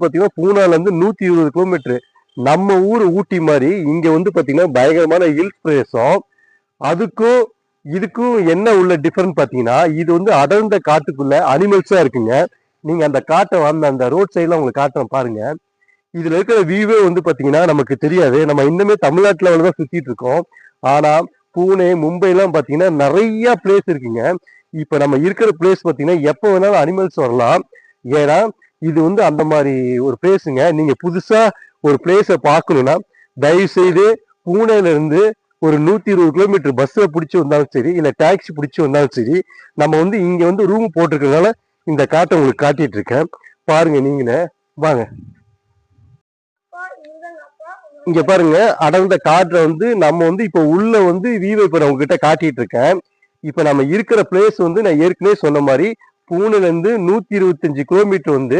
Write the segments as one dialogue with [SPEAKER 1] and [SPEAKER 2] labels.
[SPEAKER 1] பாத்தீங்கன்னா பூனால இருந்து 120 கிலோமீட்டர். நம்ம ஊர் ஊட்டி மாதிரி இங்க வந்து பாத்தீங்கன்னா பயங்கரமான ஹில் பிரதேசம். அதுக்கும் இதுக்கும் என்ன உள்ள டிஃபரன்ஸ் பாத்தீங்கன்னா, இது வந்து அடர்ந்த காட்டுக்குள்ள அனிமல்ஸா இருக்குங்க. நீங்க அந்த காட்டை அந்த ரோட் சைட்ல உங்களுக்கு காட்டுறேன் பாருங்க. இதுல இருக்கிற வியூவே வந்து பாத்தீங்கன்னா நமக்கு தெரியாது. நம்ம இன்னுமே தமிழ்நாட்டுல தான் சுத்திட்டு இருக்கோம். ஆனா பூனே, மும்பை எல்லாம் பாத்தீங்கன்னா நிறைய பிளேஸ் இருக்குங்க. இப்ப நம்ம இருக்கிற பிளேஸ் பாத்தீங்கன்னா எப்ப வேணாலும் அனிமல்ஸ் வரலாம். ஏன்னா இது வந்து அந்த மாதிரி ஒரு பிளேஸுங்க. நீங்க புதுசா ஒரு பிளேஸை பார்க்கணும்னா தயவு செய்து பூனேல இருந்து ஒரு 120 கிலோமீட்டர் பஸ்ல பிடிச்சி வந்தாலும் சரி, இல்ல டாக்ஸி பிடிச்சி வந்தாலும் சரி, நம்ம வந்து இங்க வந்து ரூம் போட்டிருக்கிறதுனால இந்த காட்டை உங்களுக்கு காட்டிட்டு இருக்கேன். பாருங்க நீங்களே வாங்க. இங்க பாருங்க அடர்ந்த காற்றை வந்து நம்ம வந்து இப்ப உள்ள வந்து வியூவை இப்ப நான் உங்ககிட்ட காட்டிட்டு இருக்கேன். இப்ப நம்ம இருக்கிற பிளேஸ் வந்து நான் ஏற்கனவே சொன்ன மாதிரி பூனேல இருந்து 125 கிலோமீட்டர் வந்து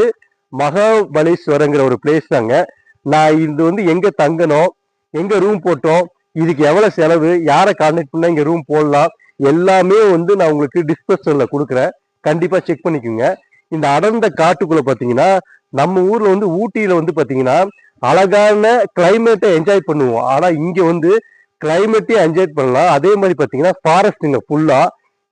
[SPEAKER 1] மகாபலேஸ்வரங்கிற ஒரு பிளேஸ் தாங்க. நான் இது வந்து எங்க தங்கணும், எங்க ரூம் போட்டோம், இதுக்கு எவ்வளவு செலவு, யாரை கான்டாக்ட் பண்ணா இங்க ரூம் போடலாம், எல்லாமே வந்து நான் உங்களுக்கு டிஸ்கிரிப்ஷன்ல கொடுக்குறேன். கண்டிப்பா செக் பண்ணிக்கோங்க. இந்த அடர்ந்த காட்டுக்குள்ள பாத்தீங்கன்னா நம்ம ஊர்ல வந்து ஊட்டியில வந்து பாத்தீங்கன்னா அழகான கிளைமேட்டை என்ஜாய் பண்ணுவோம். ஆனா இங்க வந்து கிளைமேட்டையும் என்ஜாய் பண்ணலாம். அதே மாதிரி பாத்தீங்கன்னா ஃபாரஸ்ட்டுங்க ஃபுல்லா.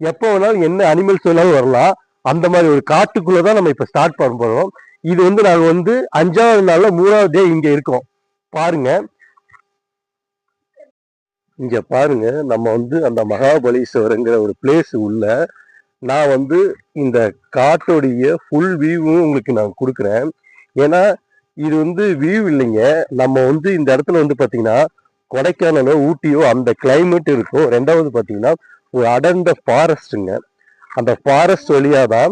[SPEAKER 1] எப்போ வேணாலும் என்ன அனிமல்ஸ் வேணாலும் வரலாம். அந்த மாதிரி ஒரு காட்டுக்குள்ளதான் நம்ம இப்ப ஸ்டார்ட் பண்ண போறோம். இது வந்து நாங்க வந்து 5வது நாள்ல 3வது டே இங்க இருக்கோம். பாருங்க இங்க பாருங்க, நம்ம வந்து அந்த மகாபலேஸ்வரங்கிற ஒரு பிளேஸ் உள்ள நான் வந்து இந்த காட்டோடைய ஃபுல் வியூவும் உங்களுக்கு நான் கொடுக்குறேன். ஏன்னா இது வந்து வியூ இல்லைங்க, நம்ம வந்து இந்த இடத்துல வந்து பாத்தீங்கன்னா கொடைக்கானலோ ஊட்டியோ அந்த கிளைமேட் இருக்கும். 2வது பாத்தீங்கன்னா ஒரு அடர்ந்த ஃபாரஸ்ட்டுங்க. அந்த ஃபாரஸ்ட் வழியா தான்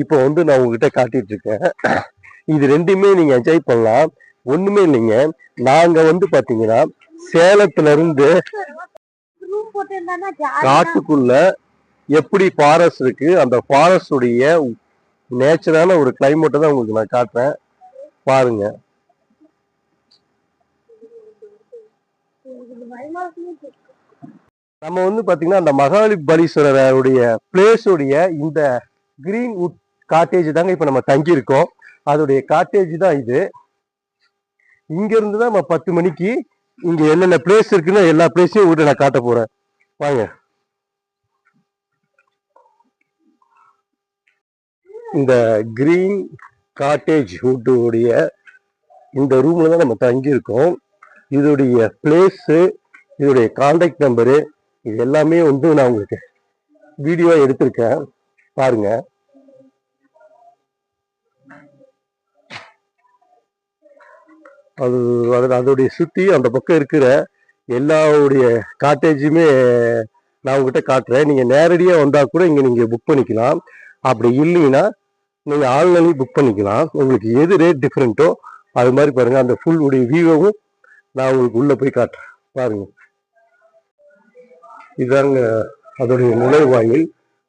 [SPEAKER 1] இப்போ வந்து நான் உங்ககிட்ட காட்டிட்டு இருக்கேன். இது ரெண்டுமே நீங்க என்ஜாய் பண்ணலாம். ஒண்ணுமே இல்லைங்க, நாங்க வந்து பாத்தீங்கன்னா சேலத்துல இருந்து காட்டுக்குள்ள எப்படி ஃபாரஸ்ட் இருக்கு, அந்த ஃபாரஸ்ட் உடைய நேச்சரான ஒரு கிளைமேட்டை தான் உங்களுக்கு நான் காட்டுறேன். பாருங்க நம்ம வந்து பாத்தீங்கன்னா அந்த மகாபலீஸ்வரருடைய பிளேஸ் உடைய இந்த கிரீன் வுட் காட்டேஜ் தாங்க இப்ப நம்ம தங்கி இருக்கோம். அதோடைய காட்டேஜ் தான் இது. இங்க இருந்து தான் நம்ம 10 மணிக்கு இங்க என்னென்ன பிளேஸ் இருக்குன்னு எல்லா பிளேஸையும் விட்டு நான் காட்ட போறேன். வாங்க. இந்த கிரீன் காட்டேஜ் வுட்டுடைய இந்த ரூம்ல தான் நம்ம தங்கி இருக்கோம். இதோடைய பிளேஸ், இதோடைய கான்டாக்ட் நம்பரு, இது எல்லாமே வந்து நான் உங்களுக்கு வீடியோ எடுத்திருக்கேன். பாருங்க. அதோடைய சுத்தி அந்த பக்கம் இருக்கிற எல்லாவுடைய காட்டேஜுமே நான் உங்ககிட்ட காட்டுறேன். நீங்க நேரடியா வந்தா கூட இங்க நீங்க புக் பண்ணிக்கலாம். அப்படி இல்லைன்னா நீங்க ஆன்லைன்லயும் புக் பண்ணிக்கலாம். உங்களுக்கு எது ரேட் டிஃப்ரெண்ட்டோ அது மாதிரி பாருங்க. அந்த ஃபுல் உடைய வியூவும் நான் உங்களுக்கு உள்ள போய் காட்டுறேன். பாருங்க, இதாங்க அதோடைய நுழைவாயில்.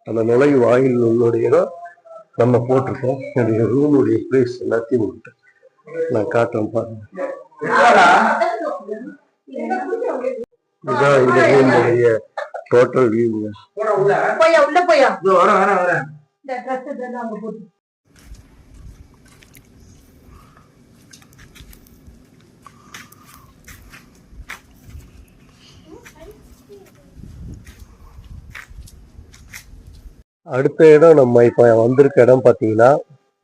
[SPEAKER 1] அந்த நுழைவாயில் உள்ளுடைய நம்ம போட்டிருக்கோம். என்னுடைய ரூமுடைய பிளேஸ் எல்லாத்தையும் உங்கள்கிட்ட நான் காட்டுறேன். பாருங்க, இதுதான் இந்த ரூமுடைய டோட்டல் வியூங்க. அடுத்த இடம் நம்ம இப்ப வந்திருக்க இடம் பாத்தீங்கன்னா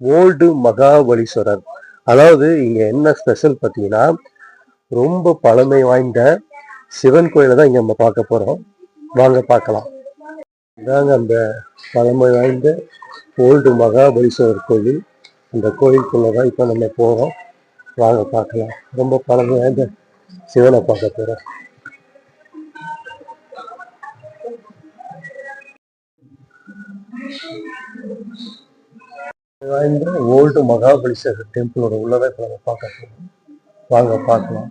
[SPEAKER 1] ஓல்டு மகாபலீஸ்வரர். அதாவது இங்க என்ன ஸ்பெஷல் பாத்தீங்கன்னா ரொம்ப பழமை வாய்ந்த சிவன் கோயிலை தான் இங்க நம்ம பார்க்க போறோம். வாங்க பார்க்கலாம். இதாங்க அந்த பழமை வாய்ந்த ஓல்டு மகாபலீஸ்வரர் கோயில். அந்த கோயிலுக்குள்ளதான் இப்ப நம்ம போறோம். வாங்க பார்க்கலாம். ரொம்ப பழமை வாய்ந்த சிவனை பார்க்க போறோம். வாய்ந்த ஓல்டு மகாபலீஸ்வரர் டெம்பிளோட உள்ளதை இப்ப நம்ம பார்க்க போறோம். வாங்க பார்க்கலாம்.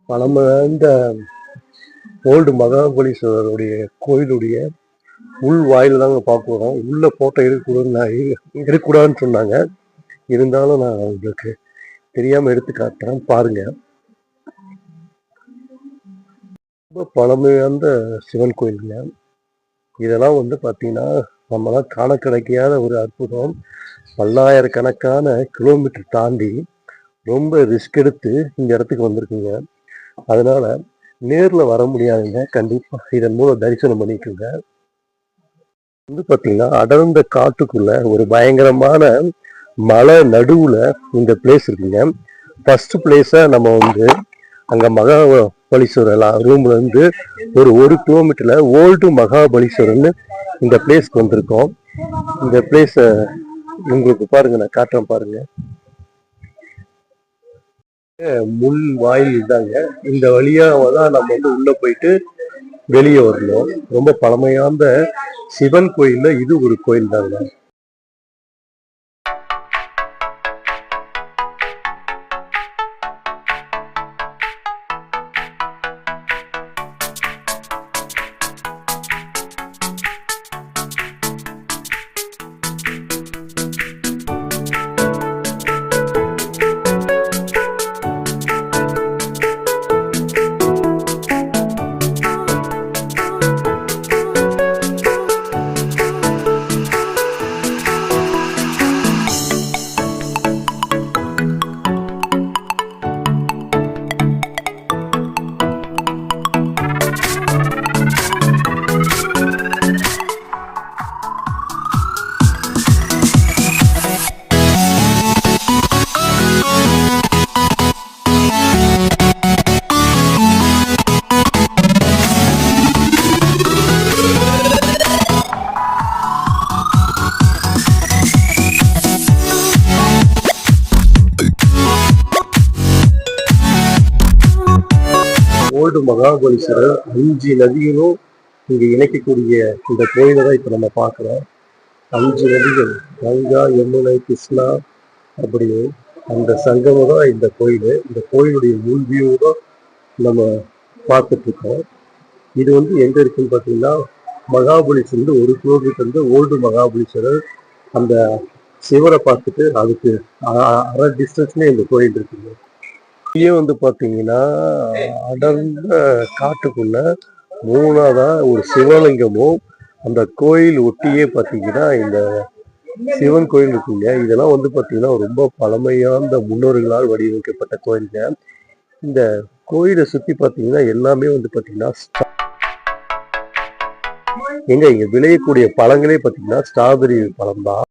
[SPEAKER 1] பழமை வாய்ந்த ஓல்டு மகாபலீஸ்வரருடைய கோயிலுடைய உள் வாயில தாங்க பார்க்க போறோம். உள்ள போட்டோ எடுக்கக்கூடாதுன்னு சொன்னாங்க. இருந்தாலும் நான் உங்களுக்கு தெரியாம எடுத்து காட்டுறேன் பாருங்க. ரொம்ப பழமையான சிவன் கோயிலுங்க. இதெல்லாம் வந்து பார்த்தீங்கன்னா நம்மளாம் காண கிடைக்காத ஒரு அற்புதம். பல்லாயிரக்கணக்கான கிலோமீட்டர் தாண்டி ரொம்ப ரிஸ்க் எடுத்து இந்த இடத்துக்கு வந்திருக்குங்க. அதனால நேர்ல வர முடியாதுங்க. கண்டிப்பா இதன் மூலம் தரிசனம் பண்ணிக்கோங்க. வந்து பார்த்தீங்கன்னா அடர்ந்த காட்டுக்குள்ள ஒரு பயங்கரமான மலை நடுவுல இந்த பிளேஸ் இருக்குங்க. ஃபர்ஸ்ட் பிளேஸா நம்ம வந்து அங்க மகாபலீஸ்வரர் ரூம்ல இருந்து ஒரு கிலோமீட்டர்ல ஓல்டு மகாபலீஸ்வரர்னு இந்த பிளேஸ்க்கு வந்திருக்கோம். இந்த பிளேஸ உங்களுக்கு பாருங்க, நான் காட்டுறேன் பாருங்க. முள் வாயில் இதாங்க. இந்த வழியா தான் நம்ம வந்து உள்ள போயிட்டு வெளியே வரணும். ரொம்ப பழமையான சிவன் கோயில்ல இது ஒரு கோயில் தாங்க. ஓல்டு மகாபலீஸ்வரர் 5 நதிகளும் இங்க இணைக்கக்கூடிய இந்த கோயிலை தான் இப்ப நம்ம பார்க்கிறோம். 5 நதிகள், கங்கா, யமுனை, கிருஷ்ணா அப்படின்னு அந்த சங்கமம் தான் இந்த கோயில். இந்த கோயிலுடைய முன் வியூ தான் நம்ம பார்த்துட்டு இருக்கோம். இது வந்து எங்க இருக்குன்னு பார்த்தீங்கன்னா மகாபலீஸ்வரர் 1 கிலோமீட்டர் வந்து ஓல்டு மகாபலீஸ்வரர் அந்த சிவரை பார்த்துட்டு அதுக்கு அரை டிஸ்டன்ஸ்லேயே இந்த கோயில் இருக்குங்க. இங்கே வந்து பார்த்தீங்கன்னா அடர்ந்த காட்டுக்குள்ள 3ஆவதா ஒரு சிவலிங்கமும் அந்த கோயில் ஒட்டியே பார்த்தீங்கன்னா இந்த சிவன் கோயில் இருக்குங்க. இதெல்லாம் வந்து பார்த்தீங்கன்னா ரொம்ப பழமையான முன்னோர்களால் வடிவமைக்கப்பட்ட கோயிலுங்க. இந்த கோயிலை சுற்றி பார்த்தீங்கன்னா எல்லாமே வந்து பார்த்தீங்கன்னா இங்க விளையக்கூடிய பழங்களே பார்த்தீங்கன்னா ஸ்ட்ராபெரி பழம் தான்.